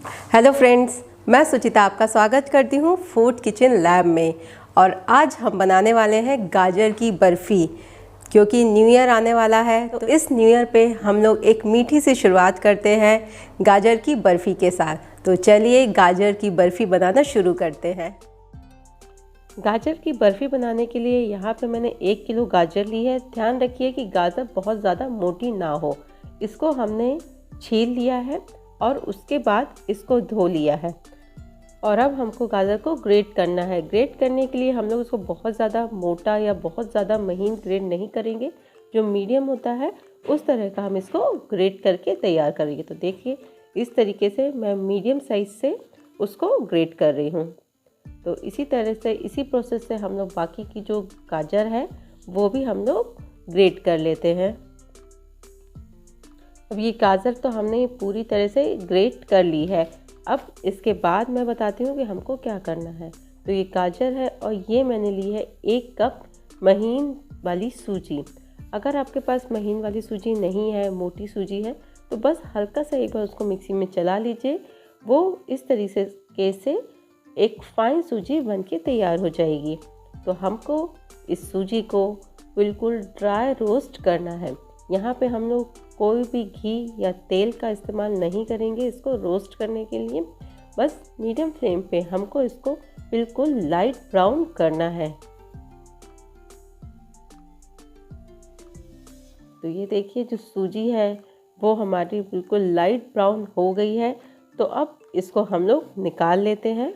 Hello friends, मैं सुचिता आपका स्वागत करती हूँ फूड किचन लैब में। और आज हम बनाने वाले हैं गाजर की बर्फ़ी। क्योंकि न्यू ईयर आने वाला है तो इस न्यू ईयर पे हम लोग एक मीठी सी शुरुआत करते हैं गाजर की बर्फ़ी के साथ। तो चलिए गाजर की बर्फ़ी बनाना शुरू करते हैं। गाजर की बर्फ़ी बनाने के लिए यहाँ पे मैंने 1 किलो गाजर ली है। ध्यान रखिए कि गाजर बहुत ज़्यादा मोटी ना हो। इसको हमने छील लिया है और उसके बाद इसको धो लिया है। और अब हमको गाजर को ग्रेट करना है। ग्रेट करने के लिए हम लोग इसको बहुत ज़्यादा मोटा या बहुत ज़्यादा महीन ग्रेट नहीं करेंगे, जो मीडियम होता है उस तरह का हम इसको ग्रेट करके तैयार करेंगे। तो देखिए इस तरीके से मैं मीडियम साइज़ से उसको ग्रेट कर रही हूँ। तो इसी तरह से इसी प्रोसेस से हम लोग बाकी की जो गाजर है वो भी हम लोग ग्रेट कर लेते हैं। अब ये गाजर तो हमने पूरी तरह से ग्रेट कर ली है। अब इसके बाद मैं बताती हूँ कि हमको क्या करना है। तो ये गाजर है और ये मैंने ली है 1 कप महीन वाली सूजी। अगर आपके पास महीन वाली सूजी नहीं है, मोटी सूजी है, तो बस हल्का सा एक बार उसको मिक्सी में चला लीजिए। वो इस तरीके से एक फाइन सूजी बन के तैयार हो जाएगी। तो हमको इस सूजी को बिल्कुल ड्राई रोस्ट करना है। यहाँ पे हम लोग कोई भी घी या तेल का इस्तेमाल नहीं करेंगे इसको रोस्ट करने के लिए। बस मीडियम फ्लेम पे हमको इसको बिल्कुल लाइट ब्राउन करना है। तो ये देखिए जो सूजी है वो हमारी बिल्कुल लाइट ब्राउन हो गई है। तो अब इसको हम लोग निकाल लेते हैं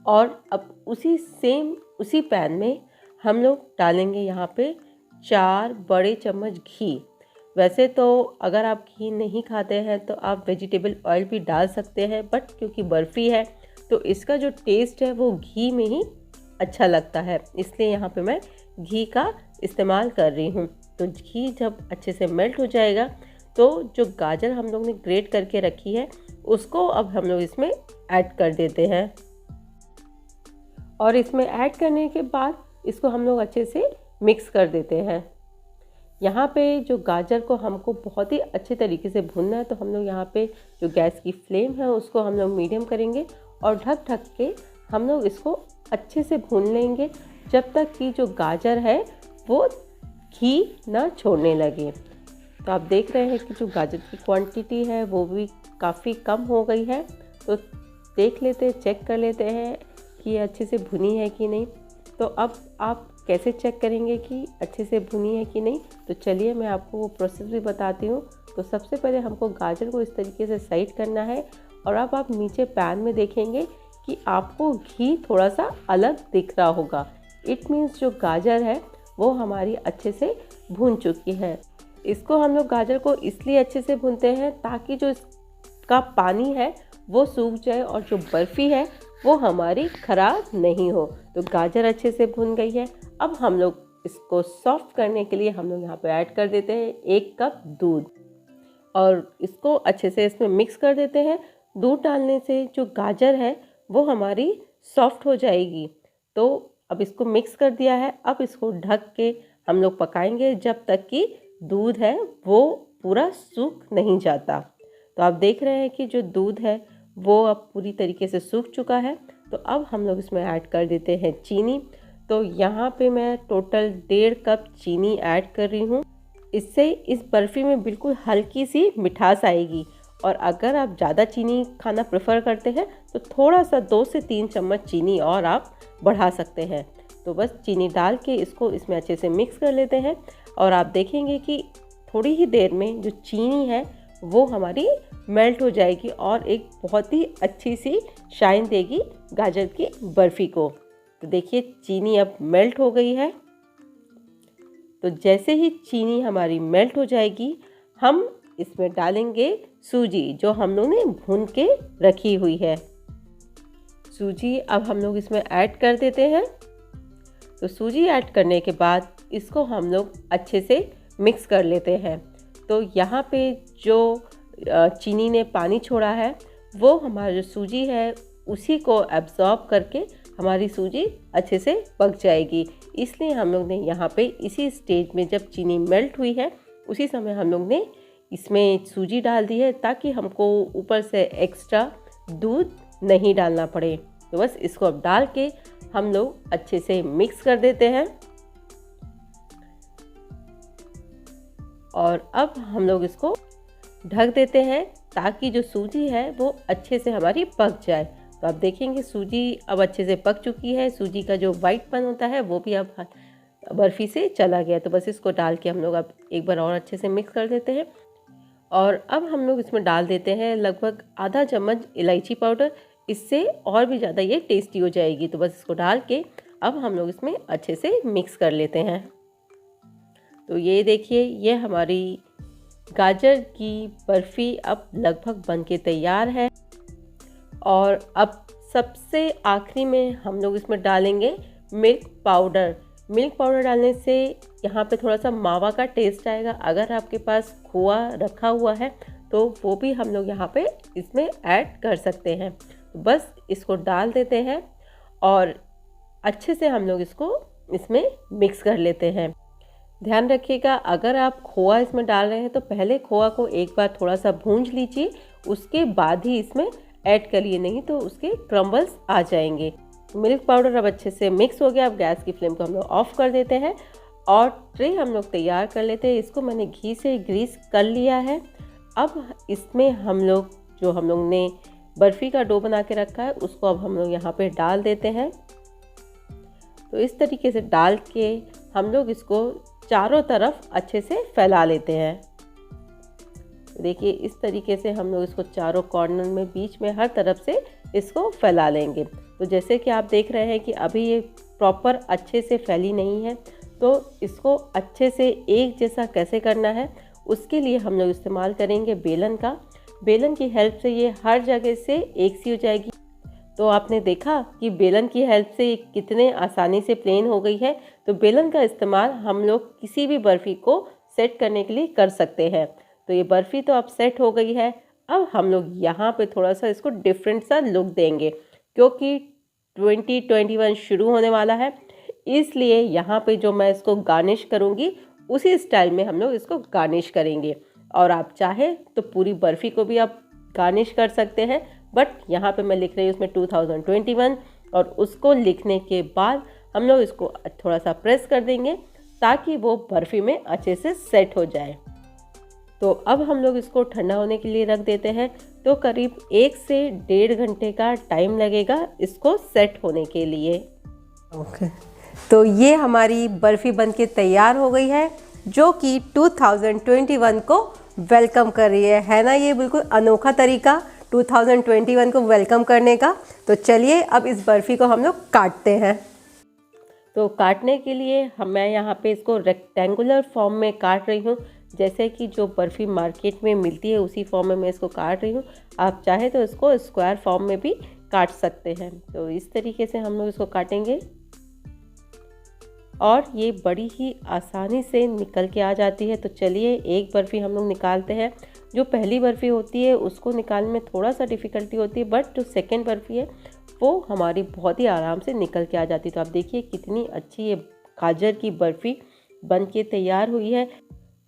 और अब उसी पैन में हम लोग डालेंगे यहाँ पे 4 बड़े चम्मच घी। वैसे तो अगर आप घी नहीं खाते हैं तो आप वेजिटेबल ऑयल भी डाल सकते हैं, बट क्योंकि बर्फ़ी है तो इसका जो टेस्ट है वो घी में ही अच्छा लगता है, इसलिए यहाँ पे मैं घी का इस्तेमाल कर रही हूँ। तो घी जब अच्छे से मेल्ट हो जाएगा तो जो गाजर हम लोग ने ग्रेट करके रखी है उसको अब हम लोग इसमें ऐड कर देते हैं। और इसमें ऐड करने के बाद इसको हम लोग अच्छे से मिक्स कर देते हैं। यहाँ पे जो गाजर को हमको बहुत ही अच्छे तरीके से भूनना है, तो हम लोग यहाँ पे जो गैस की फ्लेम है उसको हम लोग मीडियम करेंगे और ढक के हम लोग इसको अच्छे से भून लेंगे जब तक कि जो गाजर है वो घी ना छोड़ने लगे। तो आप देख रहे हैं कि जो गाजर की क्वांटिटी है वो भी काफ़ी कम हो गई है। तो देख लेते, चेक कर लेते हैं कि ये अच्छे से भुनी है कि नहीं। तो अब आप कैसे चेक करेंगे कि अच्छे से भुनी है कि नहीं, तो चलिए मैं आपको वो प्रोसेस भी बताती हूँ। तो सबसे पहले हमको गाजर को इस तरीके से साइड करना है और अब आप नीचे पैन में देखेंगे कि आपको घी थोड़ा सा अलग दिख रहा होगा। इट मीन्स जो गाजर है वो हमारी अच्छे से भून चुकी है। इसको हम लोग गाजर को इसलिए अच्छे से भूनते हैं ताकि जो इसका पानी है वो सूख जाए और जो बर्फ़ी है वो हमारी ख़राब नहीं हो। तो गाजर अच्छे से भुन गई है। अब हम लोग इसको सॉफ्ट करने के लिए हम लोग यहाँ पे ऐड कर देते हैं 1 कप दूध और इसको अच्छे से इसमें मिक्स कर देते हैं। दूध डालने से जो गाजर है वो हमारी सॉफ्ट हो जाएगी। तो अब इसको मिक्स कर दिया है। अब इसको ढक के हम लोग पकाएंगे जब तक कि दूध है वो पूरा सूख नहीं जाता। तो आप देख रहे हैं कि जो दूध है वो अब पूरी तरीके से सूख चुका है। तो अब हम लोग इसमें ऐड कर देते हैं चीनी। तो यहाँ पे मैं टोटल 1.5 कप चीनी ऐड कर रही हूँ। इससे इस बर्फ़ी में बिल्कुल हल्की सी मिठास आएगी। और अगर आप ज़्यादा चीनी खाना प्रेफर करते हैं तो थोड़ा सा 2 से 3 चम्मच चीनी और आप बढ़ा सकते हैं। तो बस चीनी डाल के इसको इसमें अच्छे से मिक्स कर लेते हैं और आप देखेंगे कि थोड़ी ही देर में जो चीनी है वो हमारी मेल्ट हो जाएगी और एक बहुत ही अच्छी सी शाइन देगी गाजर की बर्फ़ी को। तो देखिए चीनी अब मेल्ट हो गई है। तो जैसे ही चीनी हमारी मेल्ट हो जाएगी हम इसमें डालेंगे सूजी जो हम लोग ने भून के रखी हुई है। सूजी अब हम लोग इसमें ऐड कर देते हैं। तो सूजी ऐड करने के बाद इसको हम लोग अच्छे से मिक्स कर लेते हैं। तो यहाँ पे जो चीनी ने पानी छोड़ा है वो हमारा जो सूजी है उसी को एब्जॉर्ब करके हमारी सूजी अच्छे से पक जाएगी। इसलिए हम लोग ने यहाँ पे इसी स्टेज में जब चीनी मेल्ट हुई है उसी समय हम लोग ने इसमें सूजी डाल दी है ताकि हमको ऊपर से एक्स्ट्रा दूध नहीं डालना पड़े। तो बस इसको अब डाल के हम लोग अच्छे से मिक्स कर देते हैं। और अब हम लोग इसको ढक देते हैं ताकि जो सूजी है वो अच्छे से हमारी पक जाए। तो आप देखेंगे सूजी अब अच्छे से पक चुकी है, सूजी का जो वाइटपन होता है वो भी अब बर्फ़ी से चला गया। तो बस इसको डाल के हम लोग अब एक बार और अच्छे से मिक्स कर देते हैं। और अब हम लोग इसमें डाल देते हैं लगभग आधा चम्मच इलायची पाउडर, इससे और भी ज़्यादा ये टेस्टी हो जाएगी। तो बस इसको डाल के अब हम लोग इसमें अच्छे से मिक्स कर लेते हैं। तो ये देखिए, ये हमारी गाजर की बर्फ़ी अब लगभग बन के तैयार है। और अब सबसे आखिरी में हम लोग इसमें डालेंगे मिल्क पाउडर। मिल्क पाउडर डालने से यहाँ पे थोड़ा सा मावा का टेस्ट आएगा। अगर आपके पास खोआ रखा हुआ है तो वो भी हम लोग यहाँ पे इसमें ऐड कर सकते हैं। तो बस इसको डाल देते हैं और अच्छे से हम लोग इसको इसमें मिक्स कर लेते हैं। ध्यान रखिएगा, अगर आप खोआ इसमें डाल रहे हैं तो पहले खोआ को एक बार थोड़ा सा भूंज लीजिए, उसके बाद ही इसमें ऐड करिए, नहीं तो उसके क्रम्बल्स आ जाएंगे। मिल्क पाउडर अब अच्छे से मिक्स हो गया। अब गैस की फ्लेम को हम लोग ऑफ कर देते हैं और ट्रे हम लोग तैयार कर लेते हैं। इसको मैंने घी से ग्रीस कर लिया है। अब इसमें हम लोग ने बर्फ़ी का डो बना के रखा है उसको अब हम लोग यहाँ पे डाल देते हैं। तो इस तरीके से डाल के हम लोग इसको चारों तरफ अच्छे से फैला लेते हैं। देखिए, इस तरीके से हम लोग इसको चारों कॉर्नर में, बीच में, हर तरफ से इसको फैला लेंगे। तो जैसे कि आप देख रहे हैं कि अभी ये प्रॉपर अच्छे से फैली नहीं है, तो इसको अच्छे से एक जैसा कैसे करना है उसके लिए हम लोग इस्तेमाल करेंगे बेलन का। बेलन की हेल्प से ये हर जगह से एक सी हो जाएगी। तो आपने देखा कि बेलन की हेल्प से कितने आसानी से प्लेन हो गई है। तो बेलन का इस्तेमाल हम लोग किसी भी बर्फ़ी को सेट करने के लिए कर सकते हैं। तो ये बर्फ़ी तो अब सेट हो गई है। अब हम लोग यहाँ पे थोड़ा सा इसको डिफरेंट सा लुक देंगे, क्योंकि 2021 शुरू होने वाला है, इसलिए यहाँ पे जो मैं इसको गार्निश करूँगी उसी स्टाइल में हम लोग इसको गार्निश करेंगे। और आप चाहे तो पूरी बर्फ़ी को भी आप गार्निश कर सकते हैं, बट यहाँ पे मैं लिख रही हूँ उसमें 2021, और उसको लिखने के बाद हम लोग इसको थोड़ा सा प्रेस कर देंगे ताकि वो बर्फ़ी में अच्छे से सेट हो जाए। तो अब हम लोग इसको ठंडा होने के लिए रख देते हैं। तो करीब 1 से 1.5 घंटे का टाइम लगेगा इसको सेट होने के लिए। ओके, तो ये हमारी बर्फ़ी बनके तैयार हो गई है, जो कि 2021 को वेलकम कर रही है ना। ये बिल्कुल अनोखा तरीका 2021 को वेलकम करने का। तो चलिए अब इस बर्फ़ी को हम लोग काटते हैं। तो काटने के लिए मैं यहाँ पे इसको रेक्टेंगुलर फॉर्म में काट रही हूँ, जैसे कि जो बर्फ़ी मार्केट में मिलती है उसी फॉर्म में मैं इसको काट रही हूँ। आप चाहे तो इसको स्क्वायर फॉर्म में भी काट सकते हैं। तो इस तरीके से हम लोग इसको काटेंगे और ये बड़ी ही आसानी से निकल के आ जाती है। तो चलिए एक बर्फ़ी हम लोग निकालते हैं। जो पहली बर्फ़ी होती है उसको निकालने में थोड़ा सा डिफ़िकल्टी होती है, बट जो सेकेंड बर्फ़ी है वो हमारी बहुत ही आराम से निकल के आ जाती है। तो आप देखिए कितनी अच्छी ये गाजर की बर्फ़ी बन के तैयार हुई है।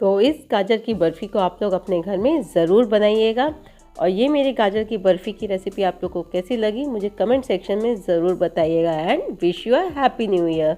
तो इस गाजर की बर्फ़ी को आप लोग अपने घर में ज़रूर बनाइएगा। और ये मेरी गाजर की बर्फ़ी की रेसिपी आप लोग को कैसी लगी मुझे कमेंट सेक्शन में ज़रूर बताइएगा। And wish you a happy new year.